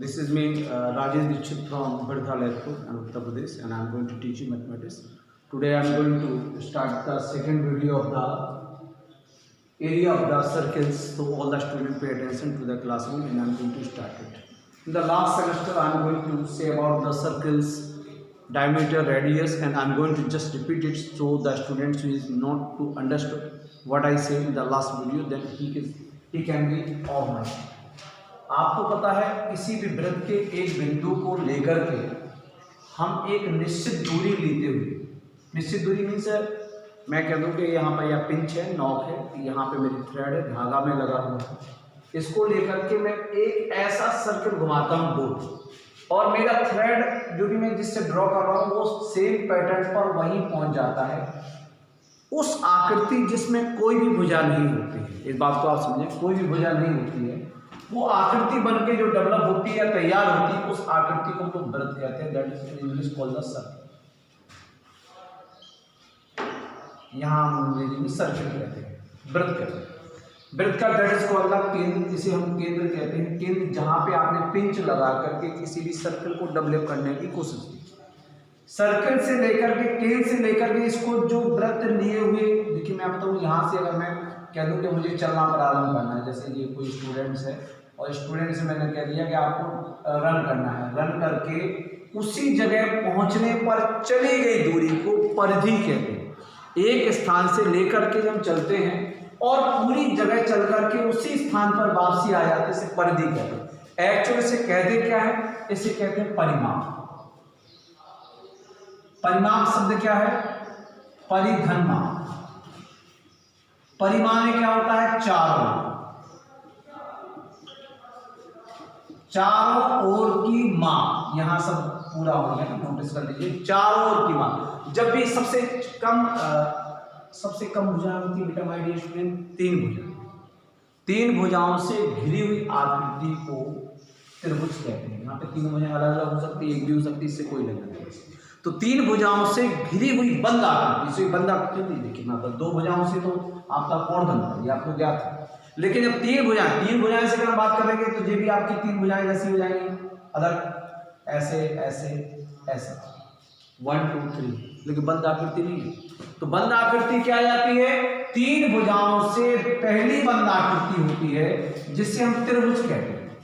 This is me, Rajesh Dixit from Bardha Laipur, Uttar Pradesh, and I am going to teach you mathematics. Today I am going to start the second video of the area of the circles. So all the students pay attention to the classroom, and I am going to start it. In the last semester, I am going to say about the circles, diameter, radius, and I am going to just repeat it so the students who is not to understand what I say in the last video, then he can be of mind. आपको पता है किसी भी वृत्त के एक बिंदु को लेकर के हम एक निश्चित दूरी लेते हुए, निश्चित दूरी मीन्स मैं कह दूं कि यहाँ पर यह पिंच है, नॉक है, यहाँ पे मेरी थ्रेड है, धागा में लगा हुआ है, इसको लेकर के मैं एक ऐसा सर्कल घुमाता हूँ गोल, और मेरा थ्रेड जो भी मैं जिससे ड्रॉ कर रहा हूँ वो सेम पैटर्न पर वहीं पहुँच जाता है। उस आकृति जिसमें कोई भी भुजा नहीं होती है, इस बात को आप समझें, कोई भी भुजा नहीं होती है, वो आकृति बनके जो डेवलप होती है, तैयार होती है, उस आकृति को हम लोग वृत्त कहते हैं। That is in English called the circle. यहाँ हम अंग्रेजी में सर्कल कहते हैं, वृत्त कहते हैं। वृत्त का दैट इज कॉल्ड द केंद्र, इसे हम केंद्र कहते हैं। केंद्र जहाँ पे आपने पिंच लगा करके किसी भी सर्कल को डेवलप करने की कोशिश की, सर्कल से लेकर के, केंद्र से लेकर के इसको जो वृत्त लिए हुए, देखिए मैं बताऊँ, यहाँ से अगर मैं कह दूँ कि मुझे चलना प्रारंभ करना है, जैसे ये कोई स्टूडेंट्स है और स्टूडेंट से मैंने कह दिया कि आपको रन करना है, रन करके उसी जगह पहुंचने पर चली गई दूरी को परिधि कहते हैं। एक स्थान से लेकर के हम चलते हैं और पूरी जगह चल करके उसी स्थान पर वापसी आ जाते हैं, इसे परिधि कहते हैं। एक्चुअली इसे कहते क्या है, इसे कहते हैं परिमाप। परिमाप शब्द क्या है, परिघनमाप। परिमाण में क्या होता है, चारों ओर की माप। यहां सब पूरा हो गया, नोटिस कर लीजिए, चारों ओर की माप। जब भी सबसे कम भुजा होती है बेटा, माय डियर स्टूडेंट, तीन भुजा। तीन भुजाओं से घिरी हुई आकृति को त्रिभुज कहते हैं। यहाँ पे तीन भुजाएं अलग अलग हो सकती है, एक भी हो सकती है, इससे कोई लेना नहीं। तो तीन भुजाओं से घिरी हुई बंद आकृति, इसे बंद आकृति नहीं देखिए, मतलब दो भुजाओं से तो आपका कोण बनता है, ये आपको ज्ञात है। लेकिन जब तीन भुजाएं से अगर हम बात करेंगे तो ये भी आपकी तीन भुजाएं जैसी हो जाएंगी, अलग ऐसे ऐसे ऐसे 1 2 3, लेकिन बंद आकृति नहीं है। तो बंद आकृति क्या जाती है, तीन भुजाओं से पहली बंद आकृति होती है जिससे हम त्रिभुज कहते हैं।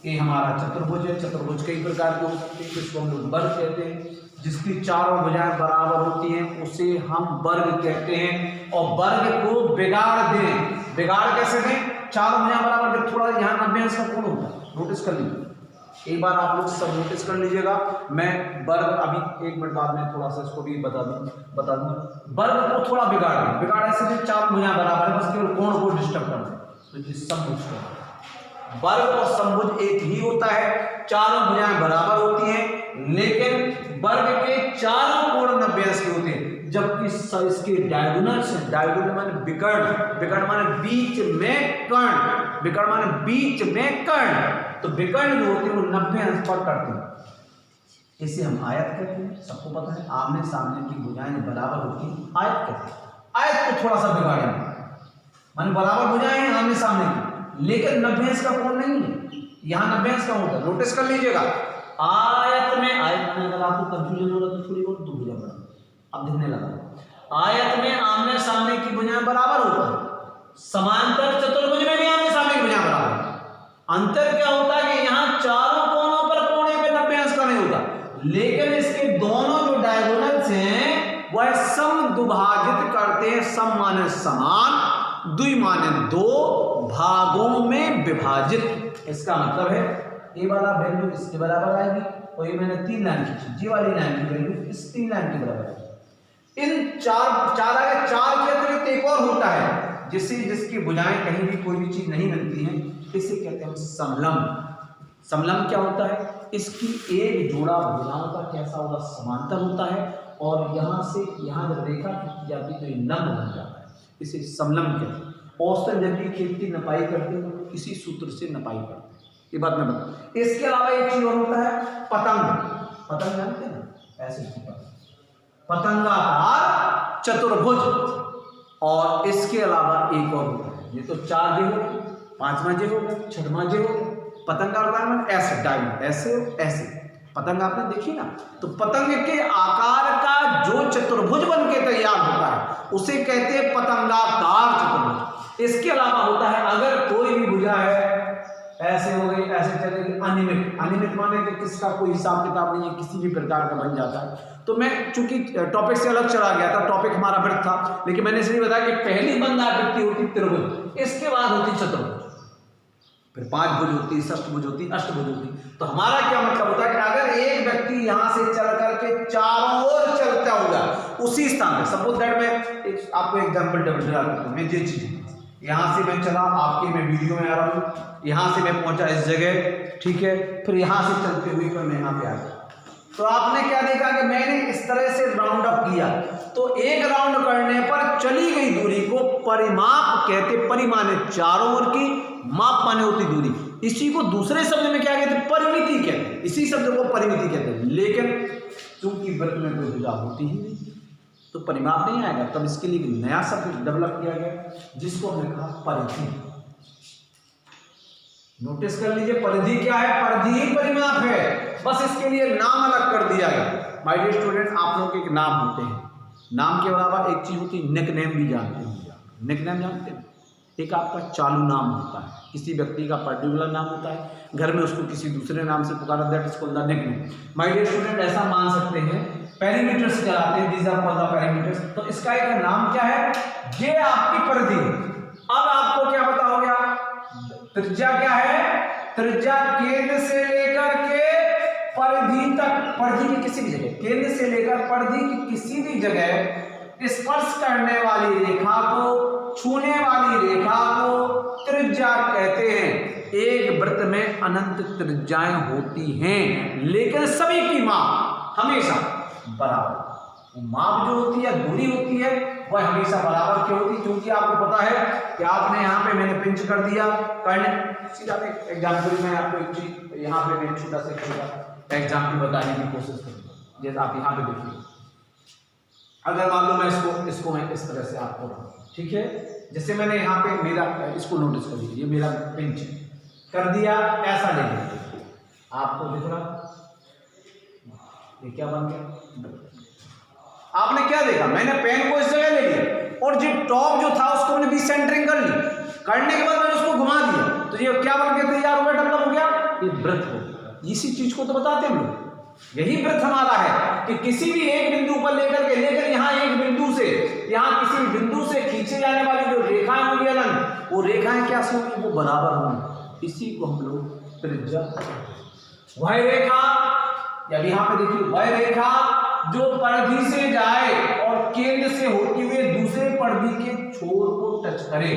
ये हमारा चतुर्भुज है। चतुर्भुज कई प्रकार के हो सकते हैं, जिसको हम लोग वर्ग कहते हैं। जिसकी चारों भुजाएं बराबर होती हैं उसे हम वर्ग कहते हैं। और वर्ग को बिगाड़ दें, बिगाड़ कैसे दें, चारों भुजाएं बराबर दें, थोड़ा यहाँ 90 अंश का कोण होता है, नोटिस कर लीजिए। एक बार आप लोग सब नोटिस कर लीजिएगा। मैं वर्ग अभी 1 मिनट बाद में थोड़ा सा इसको भी बता दूं। वर्ग को थोड़ा बिगाड़ ऐसे दें, चार भुजाएं बराबर है, बस केवल कोण को डिस्टर्ब कर दें, तो ये समभुज। वर्ग और समभुज एक ही होता है, चारों भुजाएं बराबर होती हैं, लेकिन वर्ग के चारों कोण 90 अंश के होते हैं, जबकि इसके डायगोनल्स, डायगोनल माने विकर्ण, विकर्ण माने बीच में कर्ण, विकर्ण माने बीच में कर्ण। तो विकर्ण जो होते हैं वो 90 अंश पर करते हैं। इसे हम आयत कहते हैं, सबको पता है। आमने सामने की भुजाएं बराबर होती हैं, आयत कहते हैं। आयत को थोड़ा सा बिगाड़ेंगे, माने बराबर भुजाएं हैं आमने सामने की, लेकिन 90 अंश का कोण नहीं है, यहाँ 90 अंश का होता है। नोटिस कर लीजिएगा, आयत में अगर आपको कंफ्यूजन हो रहा है तो थोड़ी बहुत भुजा बराबर अब दिखने लगा। आयत में आमने सामने की भुजाएं बराबर होती है, समांतर चतुर्भुज में भी आमने सामने की भुजाएं बराबर। अंतर क्या होता है कि यहाँ चारों कोणों पर कोण पे 90 अंश का नहीं होता, लेकिन इसके दोनों जो डायगोनल्स हैं वह समद्विभाजित करते हैं। सम माने समान, द्वि माने दो, भागों में विभाजित। इसका मतलब है ये वाला वैल्यू इसके बराबर आएगी, और ये मैंने 3 लाइन खींची, जी वाली लाइन की वैल्यू इस 3 लाइन के बराबर आएगी। इन चार के अतिरिक्त एक और होता है जिसकी भुजाएं कहीं भी कोई भी चीज नहीं मिलती है, इसे कहते हैं समलंब। समलंब क्या होता है, इसकी एक जोड़ा भुजाओं का कैसा होगा, समांतर होता है, और यहाँ से यहाँ जब रेखा खींची जाती है तो ये लंब बन जाता है, इसे समलंब कहते हैं। औसतन जब भी खेत की नपाई करते हैं तो किसी सूत्र से नपाई करते हैं, ये बात मैं बता। इसके अलावा एक चीज और होता है, पतंग। पतंग जानते हैं ना, ऐसे पतंगाकार चतुर्भुज। और इसके अलावा एक और होता है, ये तो 4 जे हो गए, 5वां जे हो गए, 6वां जे हो गए, पतंग का आकार ऐसे डायमंड, ऐसे ऐसे पतंग आपने देखी ना, तो पतंग के आकार का जो चतुर्भुज बन के तैयार होता है उसे कहते हैं पतंगाकार चतुर्भुज। इसके अलावा होता है अगर कोई भी भुजा है ऐसे हो गई, ऐसे चलेगी, अनियमित। अनियमित माने कि किसका कोई हिसाब किताब नहीं है, किसी भी प्रकार का बन जाता है। तो मैं चूंकि टॉपिक से अलग चला गया था, टॉपिक हमारा वृत्त था, लेकिन मैंने इसलिए बताया कि पहली बंद आकृति होती त्रिभुज, इसके बाद होती चतुर्भुज, फिर 5 भुज होती, षष्ठभुज होती, अष्टभुज होती। तो हमारा क्या मतलब होता है कि अगर एक व्यक्ति यहां से चल करके चारों ओर चलता हुआ उसी स्थान पे, सपोज दैट मैं आपको एग्जांपल डबल करता हूं, मैं ये चीज यहां से मैं चला, आपकी मैं वीडियो में आ रहा हूं, यहां से मैं पहुंचा इस जगह, ठीक है, फिर यहां से चलते हुए फिर मैं यहां पे आ गया। तो आपने क्या देखा कि मैंने इस तरह से राउंड अप किया, तो एक राउंड करने पर चली गई दूरी को परिमाप कहते, परिमाने चारों ओर की, माप माने होती दूरी, इसी को दूसरे शब्द में क्या कहते हैं, परिमिति कहते हैं, इसी शब्द को परिमिति कहते हैं। लेकिन चूंकि वृत्त में कोई भुजा होती ही नहीं तो परिमाप नहीं आएगा, तब इसके लिए नया शब्द डेवलप किया गया जिसको हमने कहा परिधि। नोटिस कर लीजिए, परिधि क्या है, परिधि ही परिमाप है, बस इसके लिए नाम अलग कर दिया गया। माय डियर स्टूडेंट, आप लोगों के एक नाम होते हैं, नाम के अलावा एक चीज होती है निकनेम भी जानते होंगे आप। निकनेम जानते हैं, एक आपका चालू नाम होता है, किसी व्यक्ति का पर्टिकुलर नाम होता है, घर में उसको किसी दूसरे नाम से पुकारा, that is called the nickname. My dear student, ऐसा मान सकते हैं पेरीमीटर्स कहलाते हैं, these are called the perimeters. तो इसका एक नाम क्या है, ये आपकी परिधि है। अब आपको क्या पता हो गया, त्रिज्या क्या है, त्रिज्या केंद्र से लेकर के परिधि तक, परिधि की किसी भी जगह, केंद्र से लेकर परिधि की किसी भी जगह स्पर्श करने वाली रेखा को, छूने वाली रेखा को त्रिज्या कहते हैं। एक वृत्त में अनंत त्रिज्याएं होती हैं, लेकिन सभी की माप हमेशा बराबर, माप जो होती है, दूरी होती है, वह हमेशा बराबर क्यों होती है, क्योंकि आपको पता है कि आपने यहाँ पे मैंने पिंच कर दिया, करने सीधा एग्जाम्पल में आपको एक चीज यहाँ पे मैं छोटा सा एग्जाम्पल बताने की कोशिश करूँगा। जैसे आप यहाँ पे देखिए, अगर मान लो मैं इसको मैं इस तरह से आपको, ठीक है, जैसे मैंने यहाँ पे मेरा, इसको नोटिस कर लीजिए, मेरा पिंच कर दिया, ऐसा ले लीजिए, आपको दिख रहा ये क्या बन गया, आपने क्या देखा, मैंने पेन को इस जगह ले लिया और जो टॉप जो था उसको मैंने डिसेंटरिंग कर ली, करने के बाद मैंने उसको घुमा दिया, तो ये क्या बन गया, तैयार हुआ, डेवलप हो गया, ये वृत्त हो गया। इसी चीज को तो बताते हैं हम लोग, यही वृत्त हमारा है कि किसी भी एक बिंदु पर लेकर के, लेकर यहाँ एक बिंदु से, यहाँ किसी भी बिंदु से खींचे जाने वाली जो रेखाएं होंगी अनंत, वो रेखाएं क्या होंगी, वो बराबर होंगी, इसी को हम लोग त्रिज्या। वह रेखा, या यहाँ पे देखिए, वह रेखा जो परिधि से जाए और केंद्र से होती हुए दूसरे परिधि के छोर को टच करे,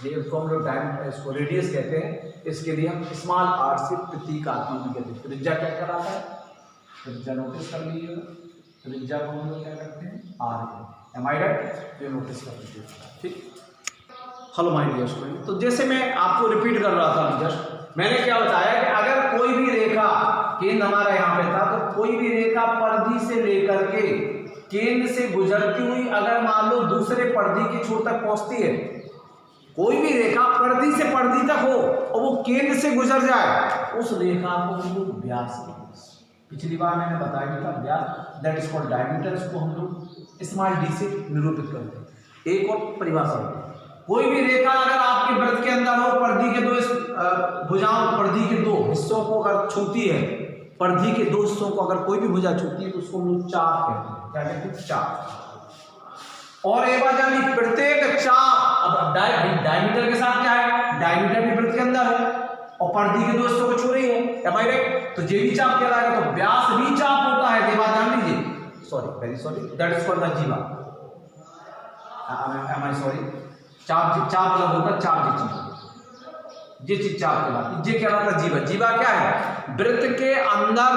इसको हम लोग इसको रेडियस कहते हैं, इसके लिए हम स्मॉल आर से प्रतीकात्मक कहते हैं। त्रिज्या क्या कहलाता है, त्रिज्या नोटिस कर लीजिए, त्रिज्या को हम लोग क्या करते हैं, आर, एम आई राइट, ये नोटिस कर लीजिए, ठीक। हेलो माय डियर स्टूडेंट, तो जैसे मैं आपको रिपीट कर रहा था जस्ट, मैंने क्या बताया कि अगर कोई भी रेखा, केंद्र हमारा यहाँ पे था, तो कोई भी रेखा परिधि से लेकर के केंद्र से गुजरती हुई अगर मान लो दूसरे परिधि के छोर तक पहुंचती है, कोई भी रेखा परिधि से परिधि तक हो और वो केंद्र से गुजर जाए, उस रेखा को हम लोग व्यास कहते हैं। पिछली बार मैंने बताया था व्यास, दैट इज कॉल्ड डायमीटर, इसको हम लोग स्मॉल डी से निरूपित करते हैं। एक और परिभाषा होती है, कोई भी रेखा अगर आपके वृत्त के अंदर हो, परिधि के दो भुजाओं, परिधि के दो हिस्सों को अगर छूती है, परिधि के दो हिस्सों को अगर कोई भी भुजा छूती है तो उसको हम लोग चाप कहते हैं। क्या कहते हैं, चाप। और एक बात जानिए, प्रत्येक चाप, अब डायमीटर के साथ क्या है, डायमीटर भी वृत्त के अंदर है और परिधि के दो हिस्सों को छू रही है, एम आई राइट, तो ये भी चाप कहलाएगा, तो व्यास भी चाप होता है, ये बात जान लीजिए। Sorry, very sorry, that is called the जीवा, एम आई सॉरी, चाप, चाप अलग होता है, चाप ये चीज चाप कहलाती, ये कहलाता जीवा। जीवा क्या है, वृत्त के अंदर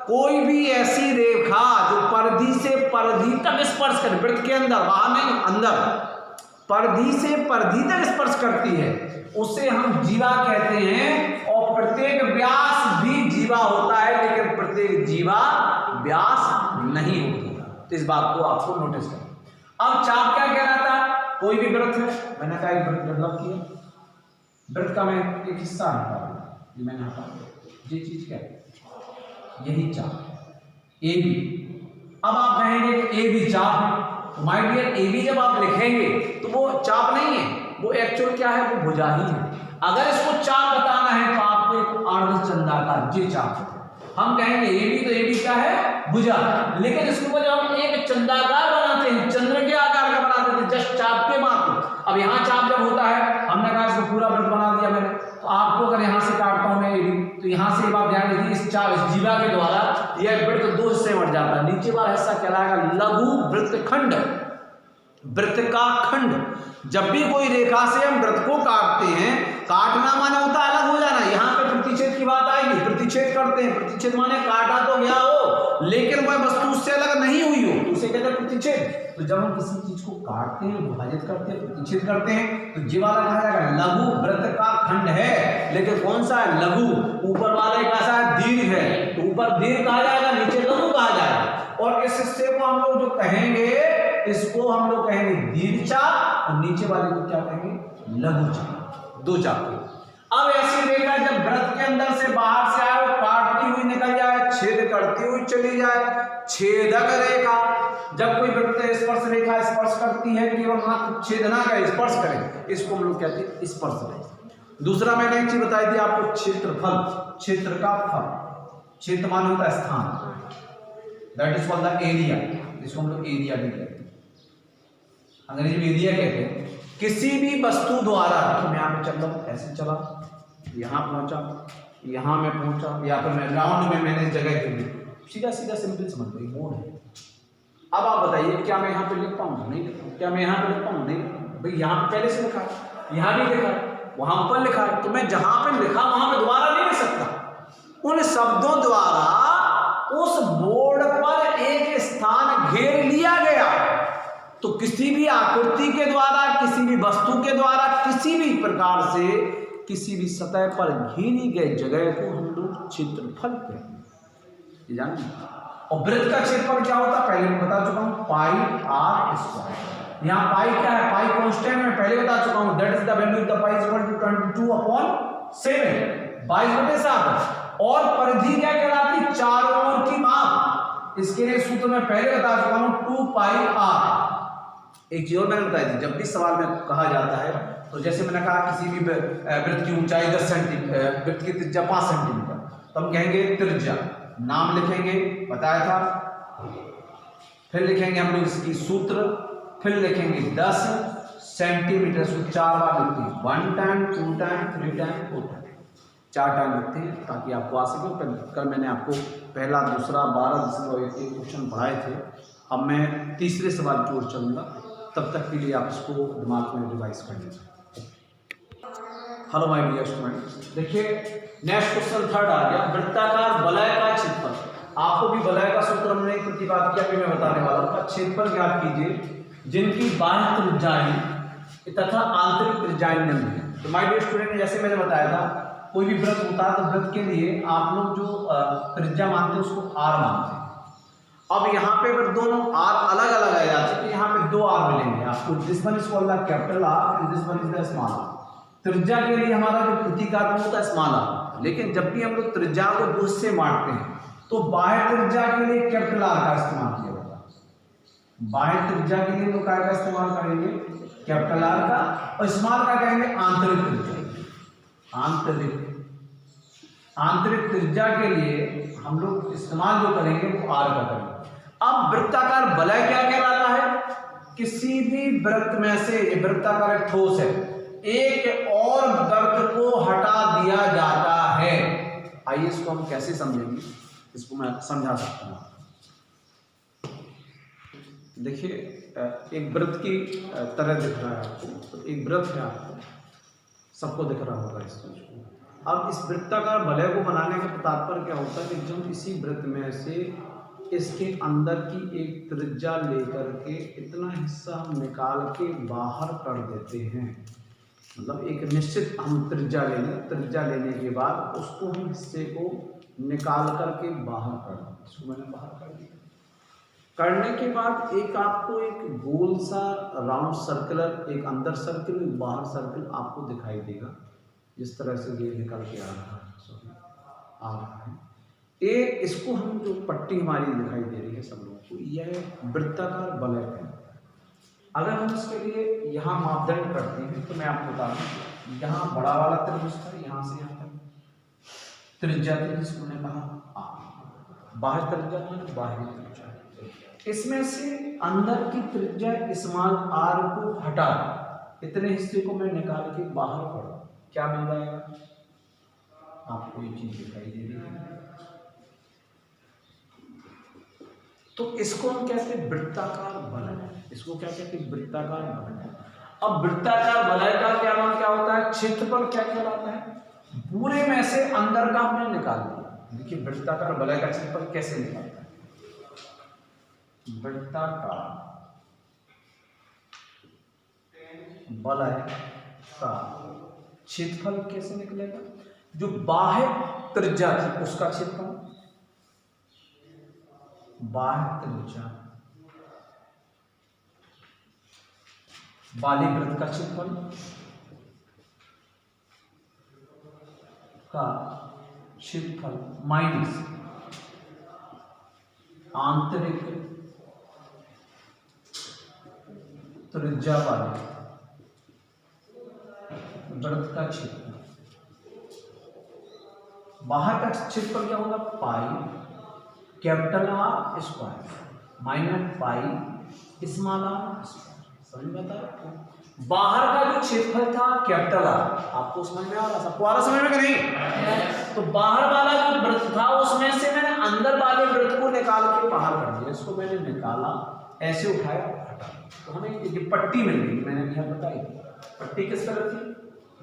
कोई भी ऐसी रेखा जो परिधि से परिधि तक स्पर्श करे, वृत्त के अंदर, बाहर नहीं, अंदर, परिधि से परिधि तक स्पर्श करती है, उसे हम जीवा कहते हैं। और प्रत्येक व्यास भी जीवा होता है, लेकिन प्रत्येक जीवा व्यास नहीं होती, तो इस बात को आपको नोटिस करना। अब चाप क्या कहलाता है, कोई भी वृत्त है, मैंने कहा एक वृत्त डेवलप किया, वृत्त का मैं एक हिस्सा निकालूंगा, ये मैंने हटा दिया। ये चीज क्या है, यही चाप है ए बी। अब आप कहेंगे कि ए बी चाप है, तो माय डियर ए बी जब आप लिखेंगे तो वो चाप नहीं है, वो एक्चुअल क्या है, वो भुजा ही है। अगर इसको चाप बताना है तो आपको एक अर्धचंद्राकार ये चाप है। हम कहेंगे ए बी, तो ए बी क्या है, भुजा। लेकिन इसको जब हम एक चंद्राकार बनाते हैं, चंद्र के आकार का बनाते हैं, जस्ट चाप के मात्र। अब यहाँ चाप जब होता है, हमने कहा इसको पूरा वृत्त बना दिया मैंने, तो आपको अगर यहाँ से काटता हूँ मैं ए बी, तो यहाँ से बात ध्यान दीजिए, इस चाप इस जीवा के द्वारा यह वृत्त दो हिस्से बढ़ जाता है। नीचे वाला हिस्सा कहलाएगा लघु वृत्तखंड, वृत्त का खंड। जब भी कोई रेखा से हम वृत्त को काटते हैं, काटना माने होता है अलग हो जाना। यहाँ पे प्रतिच्छेद की बात आएगी, प्रतिच्छेद करते हैं, प्रतिच्छेद माने काटा तो गया हो लेकिन वह वस्तु उससे अलग नहीं हुई हो, तो उसे कहते हैं प्रतिच्छेद। तो जब हम किसी चीज को काटते हैं, विभाजित करते हैं, प्रतिच्छेद करते हैं, तो ये वाला कहा जाएगा लघु वृत्त का खंड है। लेकिन कौन सा है, लघु। ऊपर वाले कैसा है, दीर्घ है, तो ऊपर दीर्घ कहा जाएगा, नीचे लघु कहा जाएगा। और इस हिस्से को हम लोग जो कहेंगे, इसको हम लोग कहेंगे दीर्घ चाप, और नीचे वाले को क्या कहेंगे, लघु चाप। दो चाप। अब ऐसी रेखा जब वृत्त के अंदर से बाहर से आए, काटती हुई निकल जाए, छेद करती हुई चली जाए, छेदक रेखा। जब कोई वृत्त स्पर्श रेखा स्पर्श करती है, केवल मात्र छेद ना करे, स्पर्श करे, इसको हम लोग कहते हैं स्पर्श रेखा। दूसरा मैंने एक चीज बताई थी आपको, क्षेत्रफल, क्षेत्र का फल। क्षेत्र मान होता है स्थान, that is called the area, इसको हम लोग एरिया भी कहते हैं, अंग्रेजी में एरिया कहते हैं। किसी भी वस्तु द्वारा, तो मैं यहाँ पे चल रहा हूँ, ऐसे चला, यहाँ पहुंचा, यहाँ मैं पहुंचा, या फिर मैं राउंड में मैंने जगह के लिए सीधा सीधा सिंपल समझ लो, मोड है। अब आप बताइए, क्या मैं यहाँ पे लिख पाऊँ, नहीं लिख पाऊँ, क्या मैं यहाँ पे लिख पाऊँ, नहीं लिख पाऊँ। भाई यहाँ पे पहले से लिखा है, यहाँ भी लिखा है, वहां ऊपर लिखा है, तो मैं जहां पे लिखा वहां पे दोबारा नहीं लिख सकता। उन शब्दों द्वारा उस बोर्ड पर एक स्थान घेर लिया गया। तो किसी भी आकृति के द्वारा, किसी भी वस्तु के द्वारा, किसी भी प्रकार से किसी भी सतह पर घेरी गई जगह को हम लोग क्षेत्रफल कहते हैं, जानिए। और वृत्त का क्षेत्रफल क्या होता है, पहले मैं बता चुका हूं, पाई आर स्क्वायर। यहाँ पाई क्या है, पाई कांस्टेंट में पहले बता चुका हूं, that is the value of the pi equal to 22/7, 22/7। और परिधि क्या कहलाती, चारों ओर की माप। इसके लिए सूत्र में पहले बता चुका हूं, 2πr। एक चीज और मैंने बताई थी, जब भी सवाल में कहा जाता है, तो जैसे मैंने कहा किसी भी वृत्त की ऊंचाई 10 सेंटीमीटर, वृत्त की त्रिज्या 5 सेंटीमीटर, तो हम कहेंगे त्रिज्या, नाम लिखेंगे, बताया था। फिर लिखेंगे हम लोग इसकी सूत्र, फिर लिखेंगे 10 सेंटीमीटर, सूत्र 4 बार लिखते हैं, 1 time, 2 time, 3 time, 4 time, 4 time लिखते हैं ताकि आपको आ सके। कल मैंने आपको पहला, दूसरा, 12, 10 क्वेश्चन पढ़ाए थे। अब मैं तीसरे सवाल की ओर चलूंगा, तब तक के लिए आप इसको दिमाग में रिवाइज कर लीजिए। हेलो माय डियर स्टूडेंट्स, देखिए नेक्स्ट क्वेश्चन थर्ड आ गया, वृत्ताकार वलय का क्षेत्रफल। आपको भी वलय का सूत्र हमने प्रतिपाद किया, अभी मैं बताने वाला हूं। क्षेत्रफल ज्ञात कीजिए जिनकी बाह्य त्रिज्याएं तथा आंतरिक त्रिज्याएं निम्न है। तो माय डियर स्टूडेंट, जैसे मैंने बताया था, कोई भी वृत्त होता है तो वृत्त के लिए आप लोग जो त्रिज्या मानते हैं उसको आर मानते हैं। अब यहाँ पे अगर दोनों आर अलग अलग आ जाते हैं, तो यहाँ पे 2 आर मिलेंगे आपको, this one is called the capital R and this one is the small R. त्रिज्या के लिए हमारा जो प्रतीकात्मक होता है स्मॉल आर, लेकिन जब भी हम लोग त्रिज्या को 2 से बांटते हैं तो बाह्य त्रिज्या के लिए कैपिटल आर का इस्तेमाल किया जाता है। बाह्य त्रिज्या के लिए लोग क्या का इस्तेमाल करेंगे, कैपिटल आर का, और स्मॉल का कहेंगे आंतरिक त्रिज्या। आंतरिक त्रिज्या के लिए हम लोग इस्तेमाल जो करेंगे वो आर का करेंगे। अब वृत्ताकार वलय क्या कहलाता है, किसी भी वृत्त में से, ये वृत्ताकार एक ठोस है, एक और वृत्त को हटा दिया जाता है। आइए इसको हम कैसे समझेंगे, इसको मैं समझा सकता हूं। देखिए एक वृत्त की तरह दिख रहा है आपको, तो एक वृत्त है आपको, सबको दिख रहा होगा इस चीज को। अब इस वृत्ताकार वलय को बनाने का तात्पर्य क्या होता है कि जब इसी वृत्त में से इसके अंदर की एक त्रिज्या लेकर के इतना हिस्सा हम निकाल के बाहर कर देते हैं, मतलब एक निश्चित हम त्रिज्या लेंगे, त्रिज्या लेने के बाद उसको हम हिस्से को निकाल करके बाहर कर दें। इसको मैंने बाहर कर दिया। करने के बाद एक आपको एक गोल सा राउंड सर्कुलर, एक अंदर सर्कल, एक बाहर सर्कल आपको दिखाई देगा, जिस तरह से ये निकल के आ रहा है। आ रहा है। ये इसको हम जो पट्टी हमारी दिखाई दे रही है सब लोगों को, यह वृत्ताकार वलय है। अगर हम इसके लिए यहाँ मापदंड करते हैं तो मैं आपको बता दूं, यहाँ बड़ा वाला त्रिभुज था, यहाँ से यहाँ तक त्रिज्या थी जिसको मैंने कहा बाहर त्रिज्या माने बाहरी त्रिज्या। इसमें से अंदर की त्रिज्या स्मॉल आर को हटा इतने हिस्से को मैं निकाल के बाहर पढ़ा, क्या मिल जाएगा आपको? ये चीज दिखाई दे रही है। तो इसको हम कहते हैं वृत्ताकार वलय। इसको क्या कहते हैं? वृत्ताकार वलय। अब वृत्ताकार वलय का क्या नाम क्या होता है? क्षेत्रफल क्या कहलाता है? पूरे में से अंदर का हमने निकाल दिया। देखिए वृत्ताकार वलय का क्षेत्रफल कैसे निकालता है? वृत्ताकार वलय का क्षेत्रफल कैसे निकलेगा? जो बाह्य त्रिज्या थी उसका क्षेत्रफल, बाह्य त्रिज्या वाली वृत्त का क्षेत्रफल का क्षेत्रफल माइनस आंतरिक त्रिज्या वाले वृत्त का क्षेत्रफल। बाहर का क्षेत्रफल क्या होगा? Pi capital R square minus pi small R square. समझ में आता है? बाहर का जो क्षेत्रफल था कैपिटल आर, आपको समझ में आ रहा? सबको आ रहा समझ में कि नहीं? तो बाहर वाला जो वृत्त था उसमें से मैंने अंदर वाले वृत्त को निकाल के बाहर कर दिया। इसको मैंने निकाला, ऐसे उठाया, हटा, तो हमें ये पट्टी मिल गई। मैंने यहाँ बताई पट्टी किस तरह थी,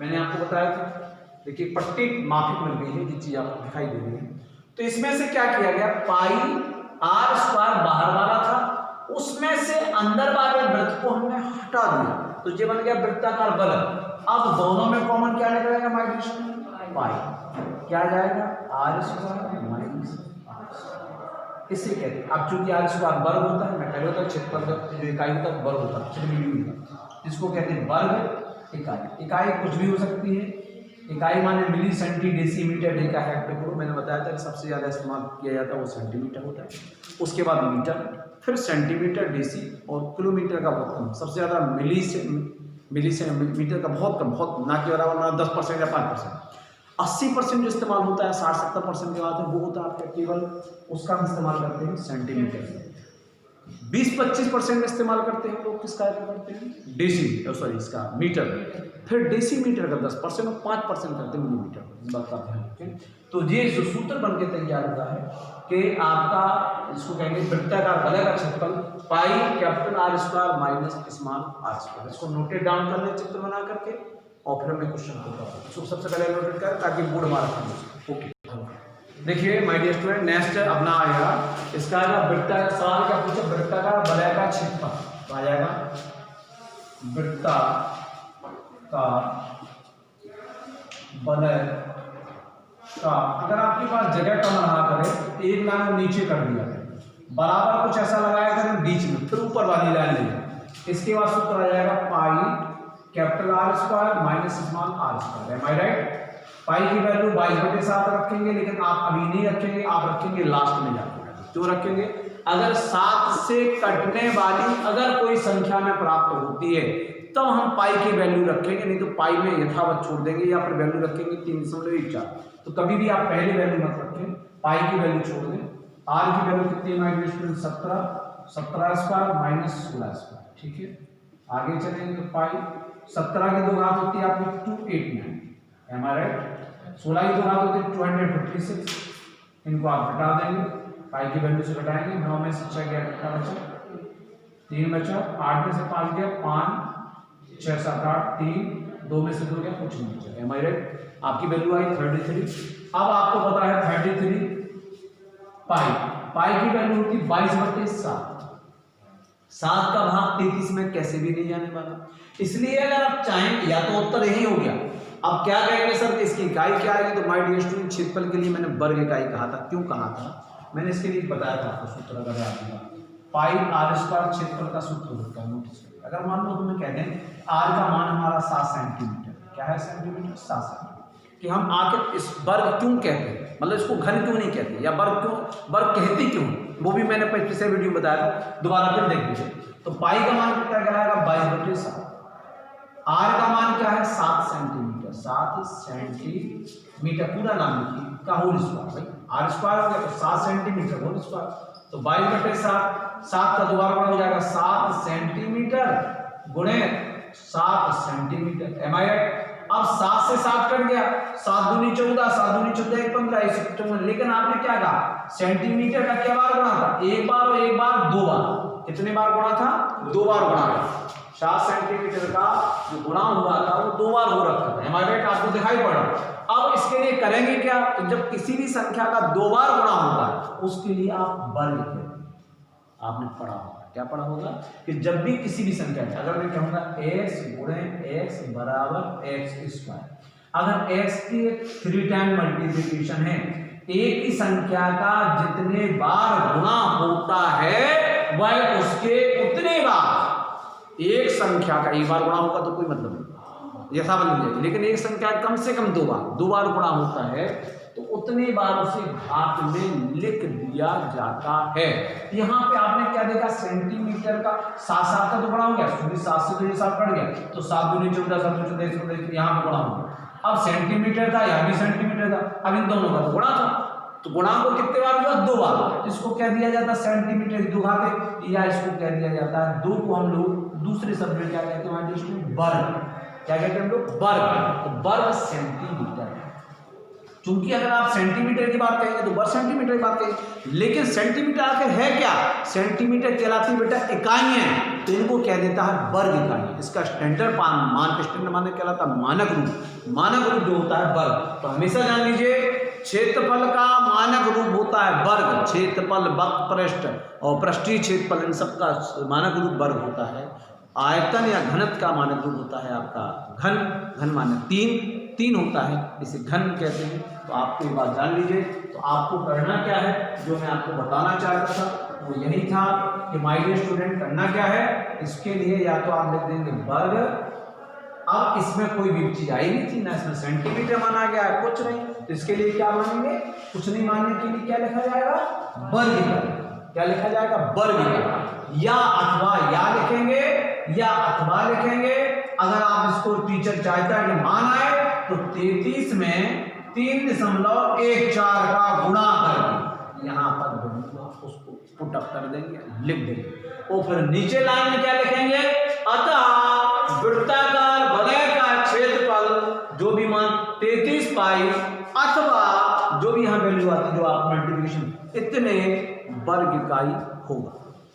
मैंने आपको बताया था। देखिए पट्टी माफिक मिल गई है, ये चीज आपको दिखाई दे रही है। तो इसमें से क्या किया गया? पाई आर स्क्वायर बाहर वाला था, उसमें से अंदर वाले वृत्त को हमने हटा दिया, तो ये बन गया वृत्ताकार वलय। अब दोनों में कॉमन क्या निकलेगा? माइनस पाई क्या जाएगा? R square minus R. इसे कहते हैं, अब चूंकि आर स्क्वायर वर्ग होता है, मैं पहले होता है क्षेत्रफल का जो इकाई होता है वर्ग होता है, इसको कहते हैं वर्ग इकाई। इकाई कुछ भी हो सकती है। इकाई माने मिली, सेंटी, डेसीमीटर, डेका, हेक्टोमीटर। मैंने बताया था कि सबसे ज़्यादा इस्तेमाल किया जाता है वो सेंटीमीटर होता है, उसके बाद मीटर, फिर सेंटीमीटर, डेसी और किलोमीटर का बहुत कम। सबसे ज़्यादा मिली से मीटर का बहुत कम, बहुत ना के बराबर, ना 10% या 5%। 80% जो इस्तेमाल होता है, 60-70% के बाद है, वो होता है आपका केवल उसका हम इस्तेमाल करते हैं सेंटीमीटर। 20-25% इस्तेमाल करते हैं लोग किसका करते हैं? डेसी, सॉरी इसका मीटर। फिर डेसीमीटर का 10% और 5% करते हैं मिलीमीटर। इस बात का ध्यान रखें। तो ये जो सूत्र बन के तैयार होता है कि आपका इसको कहेंगे वृत्ताकार वलय का क्षेत्रफल pi capital R square minus small R square. इसको नोटेड डाउन कर ले चित्र बना करके, और फिर हमें क्वेश्चन को करते हैं। इसको सबसे पहले नोटेड करें ताकि बोर्ड हमारा खाली। ओके देखिए माय डियर स्टूडेंट, नेक्स्ट अपना आएगा इसका वृत्ताकार सवाल क्या पूछा? वृत्ताकार वलय का क्षेत्रफल आ जाएगा। वृत्ताकार वलय का, अगर आपके पास जगह कम रहा करे एक लाइन नीचे कर दिया बराबर कुछ ऐसा लगाया करें बीच में, फिर ऊपर वाली लाइन ले। इसके बाद सूत्र आ जाएगा pi capital R square minus small R square. Am I right? Pi की वैल्यू 22/7 रखेंगे, लेकिन आप अभी नहीं रखेंगे, आप रखेंगे लास्ट में जाकर। क्यों रखेंगे? अगर 7 से कटने वाली अगर कोई संख्या में प्राप्त होती है तब तो हम पाई की वैल्यू रखेंगे, नहीं तो पाई में यथावत छोड़ देंगे या फिर वैल्यू रखेंगे 3.14। तो कभी भी आप पहले वैल्यू मत रखें, पाई की वैल्यू छोड़ दें। आर की वैल्यू कितनी है? 17 स्क्वायर माइनस 16 स्क्वायर। ठीक है, आगे चलेंगे तो पाई 17 की 2 घात होती है आपकी 289। M I right? 16 की 2 घात होती है 256। इनको आप घटा देंगे, पाई की वैल्यू से घटाएंगे। 9 में से 6 गया, कितना बचा? 3 बचा। 8 में से 5 गया, 5 6 7 8 3, 2 में से 2 गया, कुछ नहीं बचा। M I right? आपकी वैल्यू आई 33। अब आपको पता है 33 पाई की वैल्यू होती 22/7। 7 का भाग 33 में कैसे भी नहीं जाने वाला, इसलिए अगर आप चाहें, या तो उत्तर यही हो गया। अब क्या कहेंगे सर इसकी इकाई क्या आएगी? तो माय डियर स्टूडेंट, क्षेत्रफल के लिए मैंने वर्ग इकाई कहा था। क्यों कहा था? मैंने इसके लिए बताया था आपको सूत्र। अगर आपका पाई आर स्क्वायर क्षेत्रफल का सूत्र होता है, नोटिस करिए। अगर मान लो तुम्हें कहते हैं आर का मान हमारा 7 सेंटीमीटर, क्या है सेंटीमीटर? 7 सेंटीमीटर, कि हम आखिर इस वर्ग क्यों कहते हैं? मतलब इसको घन क्यों नहीं कहते या वर्ग क्यों, वर्ग कहती क्यों, वो भी मैंने पिछले वीडियो में बताया था, दोबारा फिर देख लीजिए। तो पाई का मान कितना कहलाएगा 22/7। आर का मान क्या है 7 सेंटीमीटर, 7 सेंटीमीटर पूरा नाम लिखिए का होल स्क्वायर, भाई आर स्क्वायर हो गया तो 7 सेंटीमीटर होल स्क्वायर, तो 22/7, 7 का दोबारा गुणा हो जाएगा 7 सेंटीमीटर गुणे 7 सेंटीमीटर, एम आई राइट। अब 7 से 7 कट गया, 7 दूनी 14, 7 दूनी 14 1 15 1 54, लेकिन आपने क्या कहा सेंटीमीटर का क्या बार गुणा था, एक बार और एक बार दो बार, कितने बार गुणा था 2 बार गुणा था, 7 सेंटीमीटर का जो गुणा हुआ था वो 2 बार हो रखा था, एम आई राइट, आपको दिखाई पड़ा। अब इसके लिए करेंगे क्या, तो जब किसी भी संख्या का 2 बार गुणा होगा उसके लिए आप वर्ग करेंगे, आपने पढ़ा होगा, क्या पढ़ा होगा कि जब भी किसी भी संख्या में अगर मैं कहूंगा x गुणे x बराबर x स्क्वायर, अगर x की 3 टाइम मल्टीप्लिकेशन है, एक ही संख्या का जितने बार गुणा होता है वह उसके उतने बार, एक संख्या का एक बार गुणा होगा तो कोई मतलब नहीं, ऐसा बन जाए, लेकिन एक संख्या कम से कम 2 बार गुणा होता है तो उतने बार उसे घात में लिख दिया जाता है। यहाँ पे आपने क्या देखा सेंटीमीटर का 7 का तो गुणा हो गया, 7 से तो ये 7 कट गया तो 7 दूनी 14, 7 दूनी 14 14 यहाँ पे गुणा हो गया। अब सेंटीमीटर था यहाँ भी सेंटीमीटर था, अब इन दोनों का तो गुणा था, तो गुणा को कितने बार हुआ 2 बार, इसको क्या दिया जाता है सेंटीमीटर 2 घाते, या इसको क्या दिया जाता है 2 को हम लोग दूसरे शब्द में क्या कहते हैं वर्ग, क्या कहते हैं हम लोग वर्ग, तो वर्ग सेंटीमीटर। क्योंकि अगर आप सेंटीमीटर की बात कहेंगे तो वर्ग सेंटीमीटर की बात कहेंगे, लेकिन सेंटीमीटर आखिर है क्या, सेंटीमीटर कहलाती बेटा इकाइयां, तो इनको कह देता है वर्ग इकाई, इसका स्टैंडर्ड मान स्टैंडर्ड मान कहलाता है मानक रूप जो होता है वर्ग। तो हमेशा जान लीजिए क्षेत्रफल का मानक रूप होता है वर्ग, क्षेत्रफल वक्र पृष्ठ और पृष्ठीय क्षेत्रफल इन सबका मानक रूप वर्ग होता है। आयतन या घनत्व का मानक रूप होता है आपका घन मानक 3 होता है, इसे घन कहते हैं। तो आपको ये बात जान लीजिए। तो आपको करना क्या है, जो मैं आपको बताना चाहता था वो यही था कि माय डियर स्टूडेंट करना क्या है, इसके लिए या तो आप लिख देंगे वर्ग, अब इसमें कोई भी चीज आई नहीं थी ना, इसमें सेंटीमीटर माना गया है कुछ नहीं, तो इसके लिए क्या मानेंगे, कुछ नहीं मानने के लिए क्या लिखा जाएगा वर्ग इकाई, क्या लिखा जाएगा वर्ग इकाई, या अथवा या लिखेंगे या अथवा लिखेंगे। अगर आप इसको टीचर चाहता है कि मान आए तो 33 में 3.14 का गुणा करके यहाँ पर उसको पुट अप कर देंगे, लिख देंगे, और फिर नीचे लाइन में क्या लिखेंगे, अतः वृत्ताकार वलय का क्षेत्रफल जो भी मान 33 पाई अथवा जो भी यहाँ वैल्यू आती जो आप मल्टीप्लिकेशन इतने वर्ग इकाई होगा।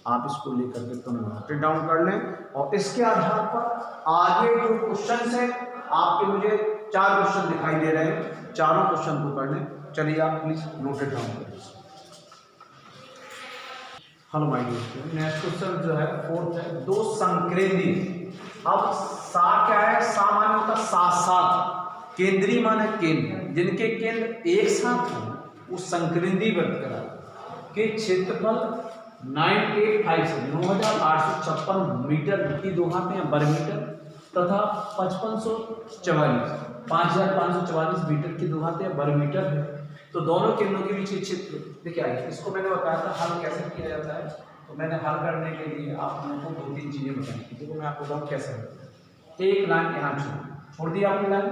आप इसको लेकर के तुम नोट डाउन कर लें, और इसके आधार पर आगे जो क्वेश्चन है आपके मुझे 4 क्वेश्चन दिखाई दे रहे हैं, चारों क्वेश्चन को कर लें। चलिए आप प्लीज नोट डाउन करें। Hello my dear student, next question जो है 4th है, 2 संकेंद्री। अब सा क्या है, सा माने होता साथ, केंद्रीय माने केंद्र, जिनके केंद्र एक साथ हो वो संकेंद्री वृत्त कहलाता के क्षेत्रफल 9,856 मीटर की 2 घात हैं वर्ग मीटर तथा 5,544 मीटर की 2 घात हैं वर्ग मीटर है। तो दोनों केंद्रों के बीच क्षेत्र देखिए आइए, इसको मैंने बताया था हल कैसे किया जाता है, तो मैंने हल करने के लिए आप लोगों को 2-3 चीजें बताई थी, देखो मैं आपको बताऊँ कैसे है। एक लाइन यहाँ छोड़ दी आपने लाइन,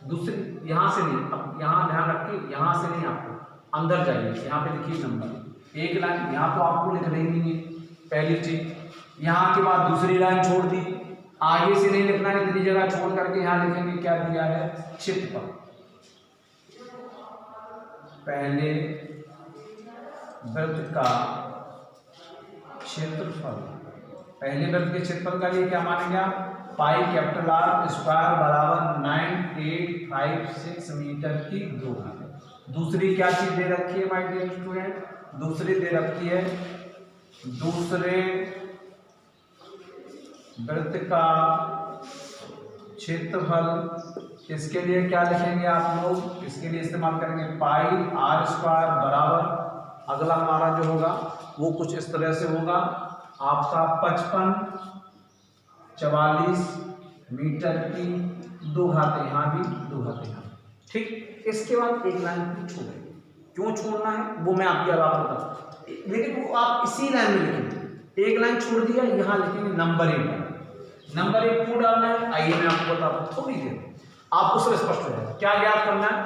दूसरी यहाँ से नहीं, अब यहाँ ध्यान रखिए यहाँ से नहीं, आपको अंदर जाइए, यहाँ पे लिखिए नंबर, एक लाइन यहाँ तो आपको लिख नहीं है पहली चीज, यहाँ के बाद दूसरी लाइन छोड़ दी, आगे से नहीं लिखना है, इतनी जगह छोड़ करके यहाँ लिखेंगे क्या दिया है क्षेत्रफल, पहले वृत्त का क्षेत्रफल, पहले वृत्त के क्षेत्रफल का लिए क्या मानेंगे आप, पाई कैपिटल आर स्क्वायर बराबर 9856 मीटर की 2 घात। दूसरी क्या चीज दे रखी है माय डियर स्टूडेंट, दूसरी दे रखी है दूसरे वृत्त का क्षेत्रफल, इसके लिए क्या लिखेंगे आप लोग, इसके लिए इस्तेमाल करेंगे पाई आर स्क्वायर बराबर, अगला हमारा जो होगा वो कुछ इस तरह से होगा आपका 5544 मीटर की 2 घात यहाँ भी 2 घात यहाँ, ठीक। इसके बाद एक लाइन छोड़ेंगे, क्यों छोड़ना है वो मैं आपकी अब आप बताऊँ, लेकिन वो आप इसी लाइन में लिखेंगे। एक लाइन छोड़ दिया, यहाँ लिखेंगे नंबर 1। नंबर 1 क्यों डालना है आइए मैं आपको बताता हूँ थोड़ी देर में, आपको सब स्पष्ट हो जाएगा। क्या ज्ञात करना है,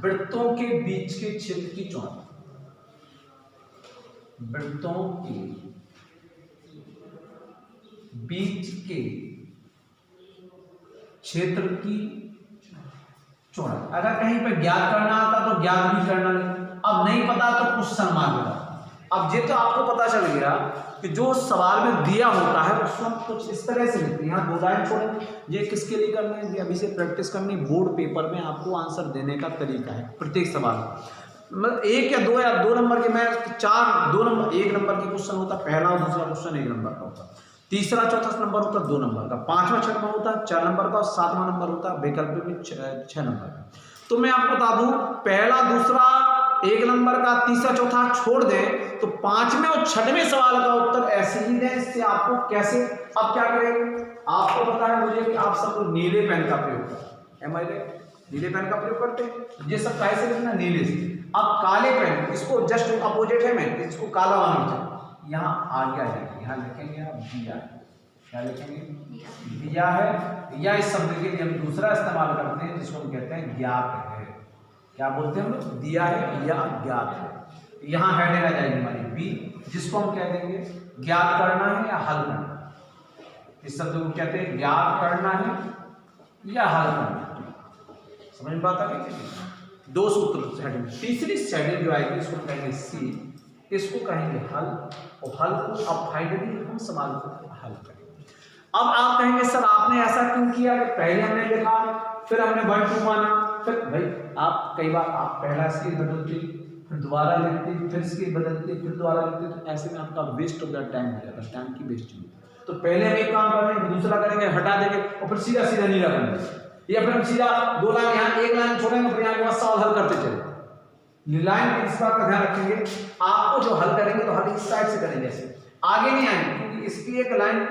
वृत्तों के बीच के क्षेत्र की चौड़ाई, वृत्तों के बीच के क्षेत्र की चौड़ाई। अगर कहीं पर ज्ञात करना आता तो ज्ञात भी करना नहीं, अब नहीं पता तो क्वेश्चन मार्क लगा। अब ये तो आपको पता चल गया कि जो सवाल में दिया होता है उसको हम कुछ इस तरह से लिखते हैं। यहाँ 2 लाइन छोड़ेंगे, ये किसके लिए करना है, ये अभी से प्रैक्टिस करनी। बोर्ड पेपर में आपको आंसर देने का तरीका है प्रत्येक सवाल, मतलब 1 या 2 नंबर के, मैं 2 नंबर 1 नंबर के क्वेश्चन होता, पहला और दूसरा क्वेश्चन 1 नंबर का होता, तीसरा चौथा नंबर होता 2 नंबर का, 5वां 6वां नंबर होता 4 नंबर का और 7वां नंबर होता वैकल्पिक में 6 नंबर का। तो मैं आपको बता दूं, पहला दूसरा 1 नंबर का, तीसरा चौथा छोड़ दें तो 5वें और 6वें सवाल का उत्तर ऐसे ही दें। इससे आपको कैसे, अब क्या करेंगे, आपको पता है मुझे कि आप सब लोग नीले पेन का प्रयोग करते हैं, नीले पेन का प्रयोग करते हैं, ये सब कैसे लिखना, नीले से। अब काले पेन, इसको जस्ट अपोजिट है, मैं इसको काला बनाना, यहाँ आगे आ जाएंगे, यहाँ लिखेंगे आप दिया, क्या लिखेंगे, दिया है। या इस शब्द के लिए हम दूसरा इस्तेमाल करते हैं जिसको हम कहते हैं ज्ञात है। क्या बोलते हैं हम लोग, दिया है या ज्ञात है। यहाँ हेडिंग आ जाएगी हमारी बी, जिसको हम कह देंगे ज्ञात करना है या हल करना। इस शब्द को कहते हैं ज्ञात करना है या हल करना। समझ में बात आ गई। 2 सूत्र हेडिंग। तीसरी हेडिंग जो आएगी इसको कहेंगे सी, इसको कहेंगे हल, और हल को अब फाइनली हम सवाल को हल करेंगे। अब आप कहेंगे सर आपने ऐसा क्यों किया, पहले हमने लिखा फिर हमने 1 2 माना, फिर भाई आप कई बार आप पहला स्केल बदलते, फिर दोबारा लिखते, फिर स्केल बदलते, फिर दोबारा लिखते, तो ऐसे में आपका वेस्ट ऑफ द टाइम हो जाता है, टाइम की वेस्टिंग। तो पहले हम एक काम करेंगे, दूसरा करेंगे, हटा देंगे और फिर सीधा सीधा नीला करेंगे, या फिर हम सीधा 2 लाइन यहाँ 1 लाइन छोड़ेंगे, फिर यहाँ के बाद सवाल हल करते चले। लाइन इस बात का ध्यान रखेंगे, आपको जो हल करेंगे तो हल इस साइड से करेंगे, ऐसे आगे नहीं आएंगे, क्योंकि इसकी एक लाइन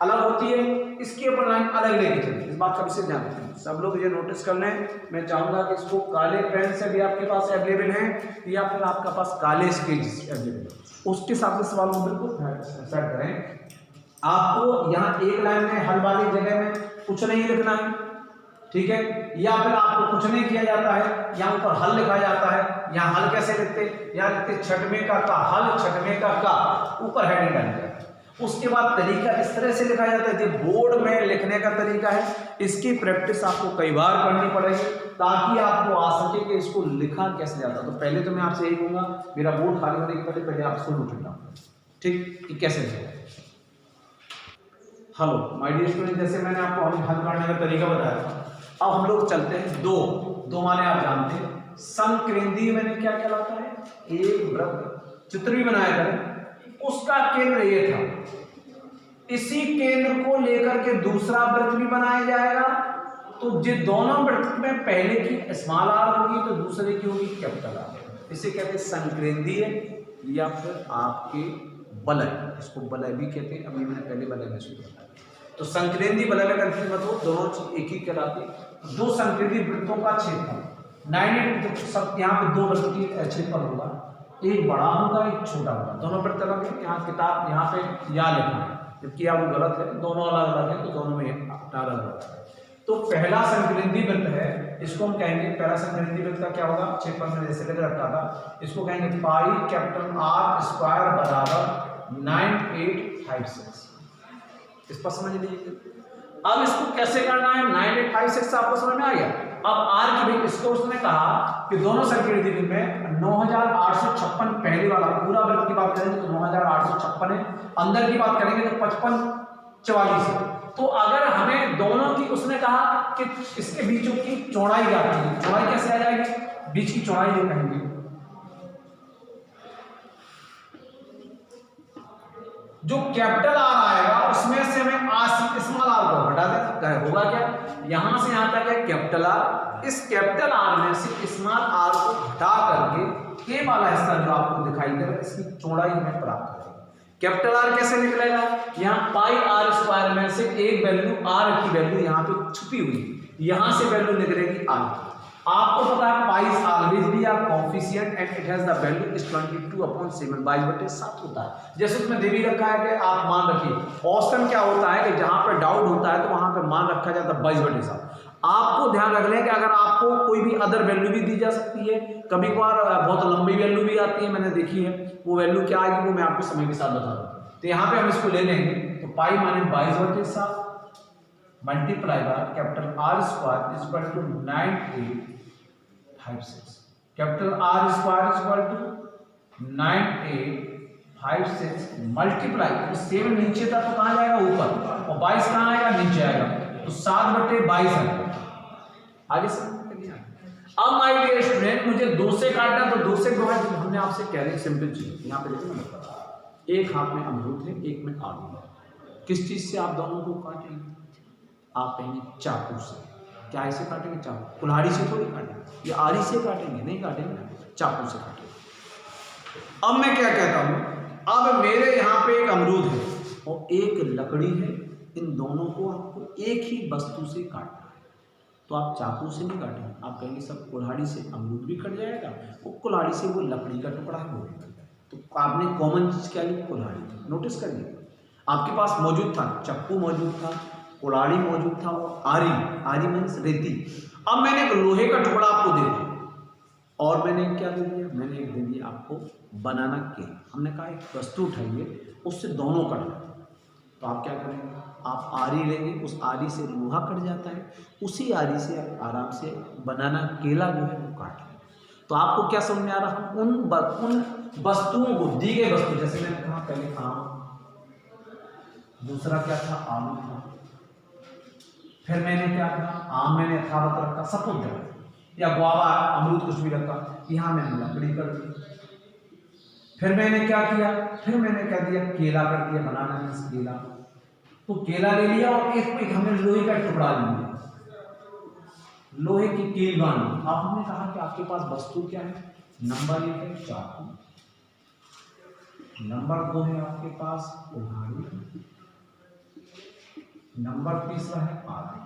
अलग होती है, इसके ऊपर लाइन अलग लेके चलिए। इस बात का विशेष ध्यान रखें, सब लोग ये नोटिस कर लें। मैं चाहूंगा कि इसको काले पेन से भी आपके पास अवेलेबल है या फिर आपके पास काले स्केच अवेलेबल है, उसके हिसाब से सवाल को बिल्कुल सेट करें। आपको यहाँ 1 लाइन में हल वाली जगह में कुछ नहीं लिखना है, ठीक है, या फिर आपको कुछ नहीं किया जाता है, यहाँ ऊपर हल लिखा जाता है। यहाँ हल कैसे लिखते, यहाँ लिखते 6वें का हल, 6वें का ऊपर हेडिंग डाल दिया। उसके बाद तरीका इस तरह से लिखा जाता है, जो बोर्ड में लिखने का तरीका है, इसकी प्रैक्टिस आपको कई बार करनी पड़ेगी ताकि आपको आ सके कि इसको लिखा कैसे जाता है। तो पहले तो मैं आपसे यही कहूँगा, मेरा बोर्ड खाली होने के पहले आप इसको नोट करना, ठीक, कि कैसे लिखा। हेलो माय डियर स्टूडेंट, जैसे मैंने आपको हल करने का तरीका बताया था, अब हम लोग चलते हैं दो माने आप जानते हैं, संकेंद्री मैंने क्या कहलाता है, एक वृत्त चित्र भी बनाया करें, उसका केंद्र ये था, इसी केंद्र को लेकर के दूसरा वृत्त भी बनाया जाएगा। तो जो दोनों वृत्त में पहले की स्मॉल आर होगी तो दूसरे की होगी कैपिटल आर, इसे कहते हैं संकेंद्रीय या फिर आपके वलय, इसको वलय भी कहते हैं। अभी मैंने पहले वलय में शुरू बताया, तो संकेंद्रीय वलय में कंफ्यूज मत हो, दोनों चीज एक ही कहलाती है। 2 संकेंद्रीय वृत्तों का क्षेत्रफल 98, सब यहाँ पे 2 वृत्त की क्षेत्रफल होगा, एक बड़ा होगा एक छोटा होगा, दोनों वृत्त अलग है। यहाँ किताब यहाँ पे या लिखना है, जबकि आप गलत है, दोनों अलग अलग है, तो दोनों में अलग अलग है। तो पहला संकेंद्रीय वृत्त है, इसको हम कहेंगे, पहला संकेंद्रीय वृत्त का क्या होगा, क्षेत्रफल में जैसे लेकर रखा था, इसको कहेंगे पाई कैपिटल आर स्क्वायर बराबर 9856। इस पर समझ लीजिए। अब इसको कैसे करना है, 9856 आपको समझ में आ गया। अब आर की भी, इसको उसने कहा कि दोनों संकेंद्रीय वृत्त में 9856 पहले वाला पूरा वृत्त की बात करेंगे तो 9856 है, अंदर की बात करेंगे तो 55 44 है। तो अगर हमें दोनों की, उसने कहा कि इसके बीचों की चौड़ाई क्या है, चौड़ाई कैसे आ जाएगी, बीच की चौड़ाई जो कहेंगे, जो कैपिटल आर आएगा उसमें से हमें स्मॉल आर को हटा दें, होगा क्या, यहां से यहां तक है कैपिटल आर, इस कैपिटल आर में से स्मॉल आर को हटा करके ये वाला हिस्सा जो आपको दिखाई दे रहा है, इसकी चौड़ाई हमें प्राप्त करेगी। कैपिटल आर कैसे निकलेगा, यहाँ पाई आर स्क्वायर में से एक वैल्यू आर की वैल्यू यहाँ पे छुपी हुई, यहां से वैल्यू निकलेगी आर। आपको पता है pi is always be a coefficient and it has the value is 22/7 22/7 होता है। जैसे उसमें दे भी रखा है कि आप मान रखिए औसतन क्या होता है कि जहां पर डाउट होता है तो वहां पे मान रखा जाता है 22/7। आपको ध्यान रख लें कि अगर आपको कोई भी अदर वैल्यू भी दी जा सकती है, कभी कभार बहुत लंबी वैल्यू भी आती है, मैंने देखी है, वो वैल्यू क्या आएगी वो मैं आपको समय के साथ बता दूंगा। तो यहाँ पे हम इसको ले लेंगे तो पाई माने 22/7 multiply by capital R square is equal to 9856। Capital R square is equal to 9856 multiply 7 नीचे था तो कहां जाएगा ऊपर, और 22 कहां आएगा नीचे आएगा, तो 7/22 आएगा। आगे से अब माय डियर स्टूडेंट मुझे 2 से काटना, तो 2 से विभाजित हमने आपसे कह रहे सिंपल चीज यहां पे देखो ना, एक हाथ में अमरूद है एक में आलू है, किस चीज से आप दोनों को काटेंगे, आप कहेंगे चाकू से। क्या ऐसे काटेंगे, चाकू, कुल्हाड़ी से थोड़ी काटेंगे, या आरी से काटेंगे, नहीं काटेंगे, चाकू से काटेंगे। अब मैं क्या कहता हूं, अब मेरे यहाँ पे एक अमरूद है और एक लकड़ी है, इन दोनों को आपको एक ही वस्तु से काटना है, तो आप चाकू से नहीं काटेंगे, आप कहेंगे सब कुल्हाड़ी से अमरूद भी कट जाएगा, वो कुल्हाड़ी से वो लकड़ी का टुकड़ा है वो भी कट जाएगा। तो आपने कॉमन चीज क्या ली, कुल्हाड़ी। नोटिस करिए आपके पास मौजूद था, चक्कू मौजूद था, कुल्हाड़ी मौजूद था, वो आरी, आरी मीन्स रेती। अब मैंने एक लोहे का टुकड़ा आपको दे दिया और मैंने क्या दे दिया, मैंने एक दे दिया आपको बनाना के। हमने कहा एक वस्तु उठाइए उससे दोनों कट जाते, तो आप क्या करेंगे, आप आरी लेंगे, उस आरी से लोहा कट जाता है, उसी आरी से आप आराम से बनाना केला जो है वो काट लेंगे। तो आपको क्या समझ में आ रहा है, उन वस्तुओं को, दी गई वस्तु, जैसे मैंने कहा पहले आम, दूसरा क्या था आलू था, फिर मैंने क्या कहा आम मैंने यथावत रखा सपोज या गुआवा अमरूद कुछ भी रखा, यहाँ मैंने लकड़ी कर दी, फिर मैंने क्या किया, फिर मैंने क्या दिया केला कर दिया, बनाना मीन्स केला, तो केला ले लिया और एक हमने लोहे का टुकड़ा ले लिया, लोहे की कील बांधी। अब हमने कहा कि आपके पास वस्तु क्या है, नंबर 1 है चाकू, नंबर 2 है आपके पास कुल्हाड़ी, नंबर 3 है आरी।